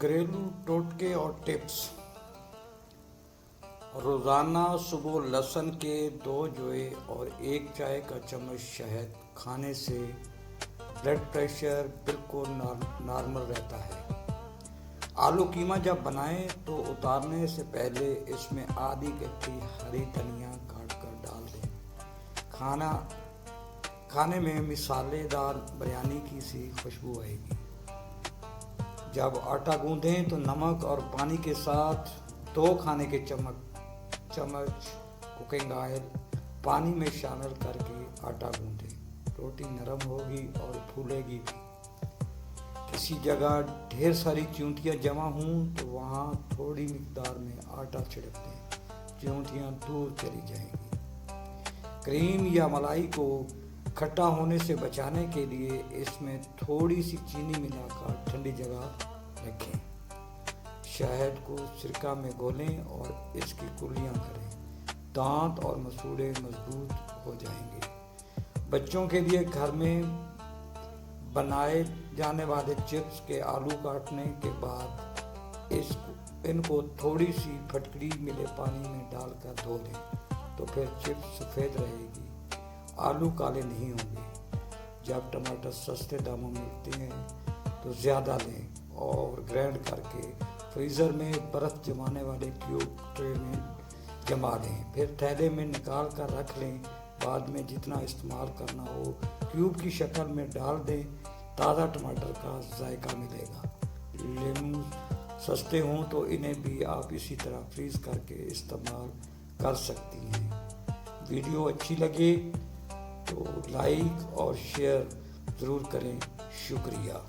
घरेलू टोटके और टिप्स। रोज़ाना सुबह लहसुन के 2 जोए और 1 चाय का चम्मच शहद खाने से ब्लड प्रेशर बिल्कुल नॉर्मल रहता है। आलू कीमा जब बनाएं तो उतारने से पहले इसमें आधी गट्ठी हरी धनिया काट कर डाल दें। खाने में मसालेदार बिरयानी की सी खुशबू आएगी। जब आटा गूंदें तो नमक और पानी के साथ 2 खाने के चम्मच कुकिंग ऑयल पानी में शामिल करके आटा गूंदें। रोटी नरम होगी और फूलेगी भी। किसी जगह ढेर सारी चींटियाँ जमा हों तो वहाँ थोड़ी मिकदार में आटा छिड़क दें, चींटियाँ दूर चली जाएंगी। क्रीम या मलाई को खट्टा होने से बचाने के लिए इसमें थोड़ी सी चीनी मिलाकर ठंडी जगह रखें। शहद को सिरका में घोलें और इसकी कुल्लियाँ करें। दांत और मसूड़े मजबूत हो जाएंगे। बच्चों के लिए घर में बनाए जाने वाले चिप्स के आलू काटने के बाद इनको थोड़ी सी फटकड़ी मिले पानी में डालकर धो लें तो फिर चिप्स सफ़ेद रहेगी, आलू काले नहीं होंगे। जब टमाटर सस्ते दामों में मिलते हैं तो ज़्यादा लें और ग्राइंड करके फ्रीज़र में बर्फ़ जमाने वाले क्यूब ट्रे में जमा लें। फिर थैले में निकाल कर रख लें। बाद में जितना इस्तेमाल करना हो क्यूब की शक्ल में डाल दें। ताज़ा टमाटर का जायका मिलेगा। लेमन सस्ते हों तो इन्हें भी आप इसी तरह फ्रीज़ करके इस्तेमाल कर सकती हैं। वीडियो अच्छी लगे तो लाइक और शेयर ज़रूर करें। शुक्रिया।